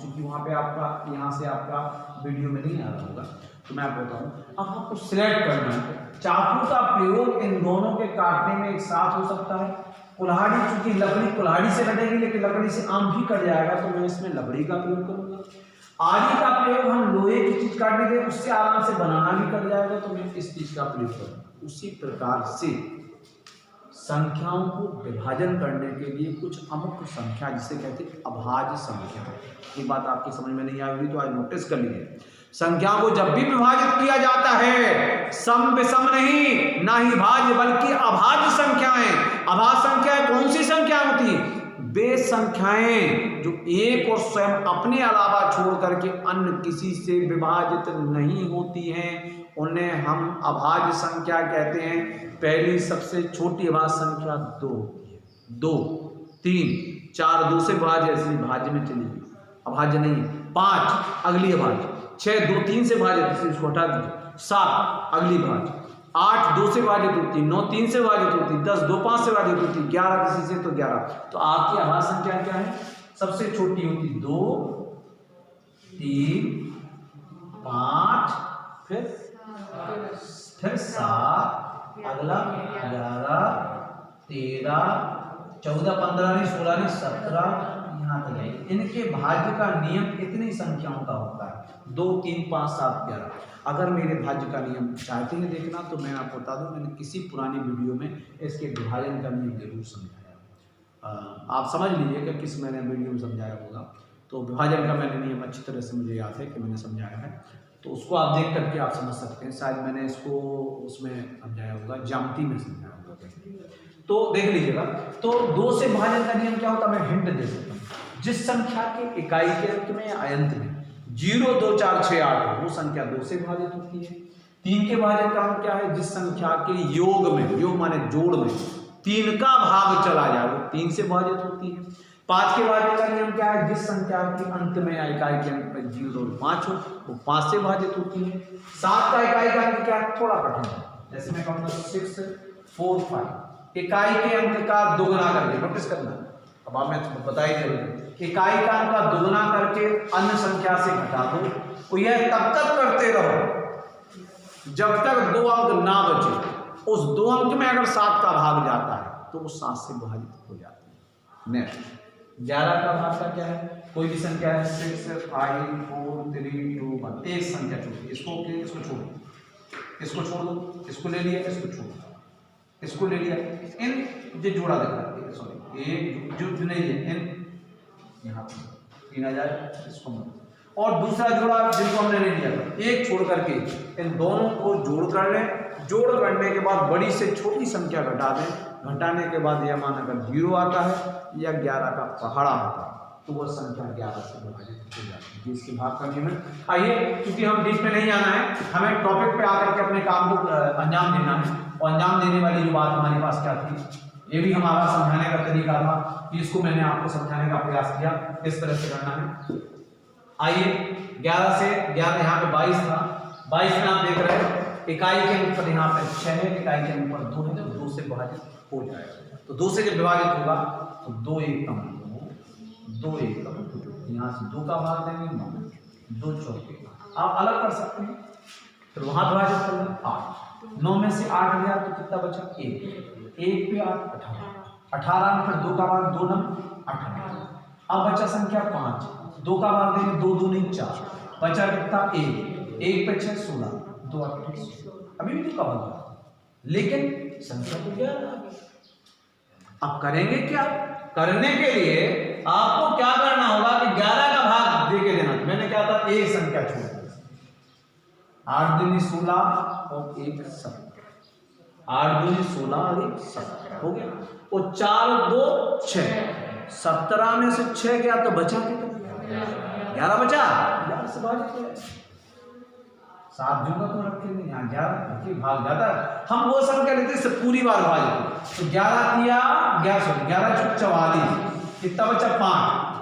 चूंकि वहां पे आपका यहाँ से आपका वीडियो में नहीं आ रहा होगा तो मैं आपको बताऊं। अब आपको सिलेक्ट करना है, चाकू का प्रयोग इन दोनों के काटने में एक साथ हो सकता है, कुल्हाड़ी चूंकि लकड़ी कुल्हाड़ी से कटेगी लेकिन लकड़ी से आम भी कट जाएगा, तो मैं इसमें लकड़ी का प्रयोग करूंगा। आरी का प्रयोग हम लोहे की चीज काटने के उससे आराम से बनाना भी कट जाएगा, तो मैं इस चीज का प्रयोग करूंगा। उसी प्रकार से संख्याओं को विभाजन करने के लिए कुछ अमुक संख्या जिसे कहते हैं अभाज्य संख्या, ये बात आपकी समझ में नहीं आई तो आज नोटिस कर लीजिए। संख्या को जब भी विभाजित किया जाता है सम विषम नहीं, ना ही भाज्य बल्कि अभाज्य संख्याएं। अभाज्य संख्याएं कौन सी संख्या होती है, वे संख्याएं जो एक और स्वयं अपने अलावा छोड़ करके अन्य किसी से विभाजित नहीं होती हैं, उन्हें हम अभाज्य संख्या कहते हैं। पहली सबसे छोटी अभाज्य संख्या 2 होती है, 2, 3, 4 2 से भाज्य, ऐसी भाज्य में चली गई, अभाज्य नहीं है। 5 अगली अभाज्य, 6 2 3 से भाज्य, इसको हटा दीजिए, 7 अगली भाज्य, 8 2 से भाज्य होती, 9 3 से भाज्य होती, 10 2 5 से भाज्य होती, 11 किसी से तो 11। तो आपकी अभाज्य संख्या क्या है, सबसे छोटी होती 2 3 5, फिर 7, अगला 11 13 14 15 नहीं 16 नहीं 17, यहाँ तक आएगी। इनके भाज्य का नियम इतनी संख्याओं का होता है, 2 3 5 7 11। अगर मेरे भाज्य का नियम चाहते हैं देखना तो मैं आपको बता दूं, मैंने किसी पुरानी वीडियो में इसके विभाजन का नियम जरूर समझाया। आप समझ लीजिए कि किस मैंने वीडियो में समझाया होगा, तो विभाजन का मैंने नियम अच्छी तरह से मुझे याद है कि मैंने समझाया है, तो उसको आप देख करके आप समझ सकते हैं। शायद मैंने इसको उसमें समझाया होगा, ज्यामिति में समझाया होगा, तो देख लीजिएगा। तो 2 से विभाजन का नियम क्या होता है, मैं हिंट दे सकता हूँ। जिस संख्या के इकाई के अंत में या अयंत में 0 2 4 6 8 हो, वो संख्या 2 से विभाजित होती है। 3 के विभाजन का क्या है, जिस संख्या के योग में, योग माने जोड़ में 3 का भाग चला जाए वो 3 से विभाजित होती है। 5 के विभाजन का नियम क्या है, जिस संख्या के अंत में या इकाई के अंत में 0 और 5 हो वो 5 से विभाजित होती है। 7 का इकाई का अंत क्या है, थोड़ा कठिन है, जैसे मैं कहूँगा 6 4 5, इकाई के अंक का दोगुना करके, नोटिस करना अब आप मैं बता ही जरूर, इकाई का अंक का दुगुना करके अन्य संख्या से घटा दो, तो यह तब तक करते रहो जब तक 2 अंक ना बचे। उस 2 अंक में अगर 7 का भाग जाता है तो वो 7 से विभाजित हो जाती है। नेक्स्ट 11 का भाग का क्या है, कोई भी संख्या है 6 5 4 3 2 1, एक संख्या छोड़, इसको ओके, इसको छोड़ो, इसको छोड़ दो, इसको ले लिया, इसको छोड़ दो, इसको ले लिया, इन जो जोड़ा दिखा, सॉरी एक जो नहीं है इन यहाँ पे 3000, इसको मत, और दूसरा जोड़ा जिनको हमने ले लिया था, एक छोड़ करके इन दोनों को जोड़ कर लें। जोड़ करने के बाद बड़ी से छोटी संख्या घटा दें। घटाने के बाद यह मान अगर 0 आता है या 11 का पहाड़ा होता है तो वह संख्या 11 से विभाजित हो जाती है। इसके भाग का नियम। आइए, क्योंकि हम डीप में नहीं आना है, हमें टॉपिक पे आकर के अपने काम को अंजाम देना है, और अंजाम देने वाली जो बात हमारे पास क्या थी, ये भी हमारा समझाने का तरीका था कि इसको मैंने आपको समझाने का प्रयास किया, इस तरह से करना है। आइए, 11 से 11 यहाँ पे 22 था, 22 में आप देख रहे हैं इकाई के ऊपर यहाँ पे 6 है, इकाई के ऊपर 2 है, तो 2 से विभाजित हो जाएगा। तो 2 से जब विभाजित होगा तो 2 एकम 2 एकम, यहाँ से 2 का भाग देंगे 9, 2 चौके आप अलग कर सकते हैं, फिर वहां विभाजित कर लें 8, 9 में से 8 गया तो कितना बचा 1, 1 पे 8 18, 18 में फिर 2 का भाग 2 9 18, अब बचा संख्या 5, 2 का भाग देंगे 2 2 नहीं 4, बचा कितना 1, 1 पे 6 16, 2 8 अभी भी 2 का भाग, लेकिन संख्या तो 11। अब करेंगे क्या, करने के लिए आपको क्या करना होगा कि 11 का भाग दे के देना। मैंने क्या था, एक संख्या छोड़ दी, 8 दूनी 16 और 1 17, 8 दूनी 16 और 1 17 हो गया, और 4 2 6, 17 में से 6 गया तो बचा कितना 11 बचा, 11 से भाग किया 7 जगह तो रखेंगे, यहाँ 11 देखिए भाग जाता है। हम वो संख्या लेते हैं पूरी बार भाग, तो 11 किया 11 44, कितना बचा 5,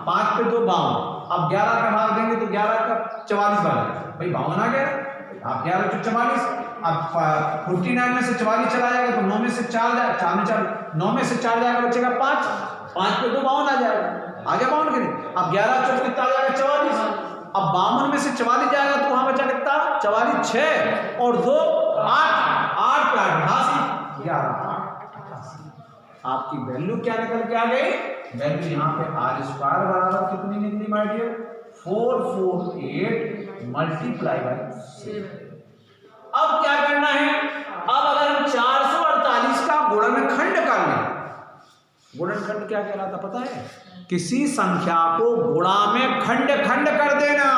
5 पे 2 52, अब 11 का भाग देंगे तो 11 का 44 बना, भाई 52 आ गया, आप 11 44, अब 49 में से 44 चला जाएगा तो 9 में से 4 जाएगा, 4 में 4 9 में से 4 जाएगा, बचेगा 5, 5 पे 2 52 आ जाएगा, आ गया 52 के नहीं। अब 11 चौक कितना आ जाएगा 44, अब 52 में से 44 जाएगा तो वहां बचा कितना 44 6 और 2 8, 8 पे 88, 11 88। आपकी वैल्यू क्या निकल के आ गई, वैल्यू यहाँ पे r स्क्वायर बराबर कितनी निकली माय डियर 448 मल्टीप्लाई बाय 6। अब क्या करना है, अब अगर हम 448 का गुणनखंड कर लें, गुणनखंड क्या कहलाता पता है, किसी संख्या को गुणा में खंड खंड कर देना,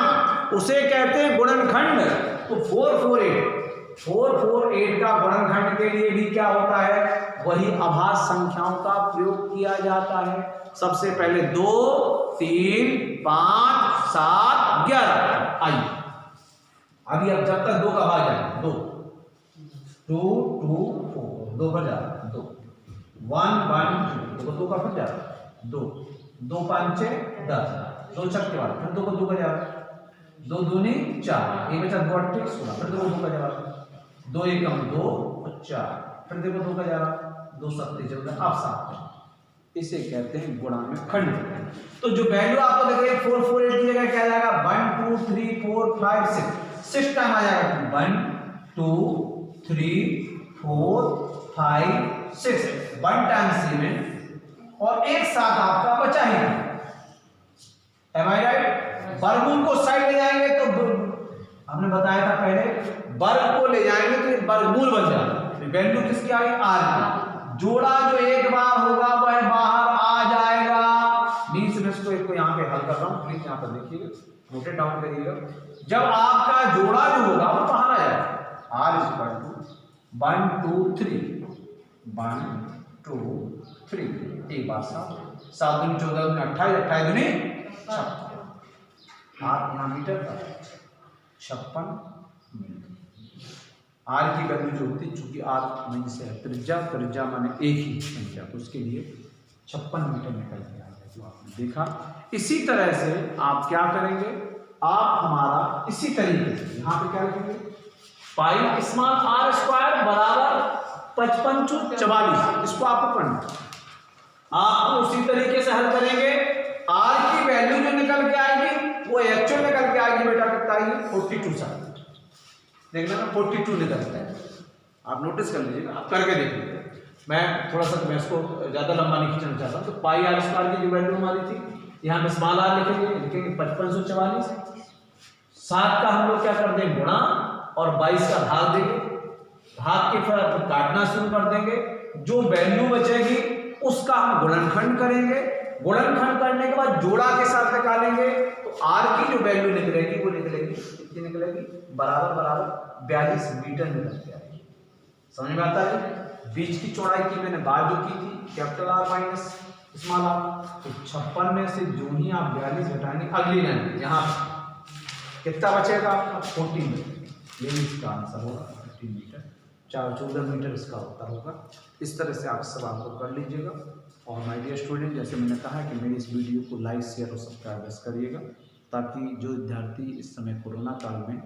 उसे कहते हैं गुणनखंड। तो 448 का गुणनखंड के लिए भी क्या होता है, वही अभाज्य संख्याओं का प्रयोग किया जाता है। सबसे पहले 2 3 5 7 11, आइए अभी अब जब तक 2 का भाग जाए 2 2 2 4 2 पर जा 2 1 1 2 2 का फिर जा 2 2 5 6 10 2 छक्के वाला, फिर 2 को 2 का जा 2 दूनी 4, एक बचा 2 8 16, फिर 2 को 2 का जा 2 1 2 और 4, फिर देखो 2 का जा 2 7 14, अब 7। इसे कहते हैं गुणा में खंड। तो जो वैल्यू आपको देख रहे हैं 448 की जगह क्या जाएगा 1 2 3 4 5 6 टाइम आ जाएगा 1 2 3 4 5 6 1 टाइम 7 और एक साथ आपका बचा ही नहीं। Am I right? वर्गमूल को साइड ले जाएंगे तो हमने बताया था पहले, वर्ग को ले जाएंगे तो वर्गमूल बन जाएगा। वैल्यू किसकी आ गई r, जोड़ा जो एक बार होगा वह बाहर आ जाएगा। मीन्स मैं इसको एक को यहाँ पे हल कर रहा हूँ, प्लीज यहाँ पर देखिएगा, नोट डाउन करिएगा। जब आपका जोड़ा जो होगा वो बाहर आ जाएगा, r इक्वल टू 1 2 3 1 2 3, एक बार 7 दूनी 14 दूनी 28 28 दूनी 56, आप यहाँ मीटर का 56 मीटर। आर की वैल्यू जो होती है, चूंकि आर नहीं से है त्रिज्या माने एक ही संख्या, तो उसके लिए 56 मीटर निकल के आएगा, जो आपने देखा। इसी तरह से आप क्या करेंगे, आप हमारा इसी तरीके से यहाँ पे क्या लिखेंगे, पाई स्मॉल r स्क्वायर बराबर 55 44, इसको आपको पढ़ना। आप उसी तरीके से हल करेंगे, आर की वैल्यू जो निकल के आएगी वो एक्चुअल निकल के आएगी बेटा, कितना आएगी 42 से देखना ना, 42 निकलता है। आप नोटिस कर लीजिएगा, आप करके देख लीजिए। मैं थोड़ा सा मैं इसको ज़्यादा लंबा नहीं खींचना चाहता हूँ। तो पाई आर स्क्वायर की जो वैल्यू हमारी थी, यहाँ पे स्मॉल आर लिखेंगे 5544। 7 का हम लोग क्या कर देंगे गुणा, और 22 का भाग देंगे। भाग के फिर काटना शुरू कर देंगे। जो वैल्यू बचेगी उसका हम गुणनखंड करेंगे। गुणनखंड करने के बाद जोड़ा के साथ निकालेंगे, तो आर की जो वैल्यू निकलेगी वो निकलेगी कितनी निकलेगी, बराबर 42 मीटर निकल के आएगी। समझ में आता है? बीच की चौड़ाई की मैंने बात जो की थी capital R minus small R, तो 56 में से जो ही आप 42 घटाएंगे अगली लाइन यहाँ कितना बचेगा आपका 14 मीटर। ये इसका आंसर होगा 15 मीटर, 14 मीटर इसका उत्तर होगा। इस तरह से आप सवाल को कर लीजिएगा। और माय डियर स्टूडेंट, जैसे मैंने कहा कि मेरी इस वीडियो को लाइक शेयर और सब्सक्राइब करिएगा, ताकि जो विद्यार्थी इस समय कोरोना काल में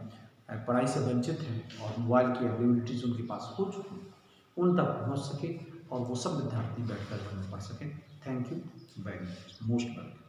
पढ़ाई से वंचित हैं और मोबाइल की अवेलेबिलिटीज उनके पास हो चुकी उन तक पहुंच सके और वो सब विद्यार्थी बैठकर पढ़ सकें। Thank you very much, most welcome.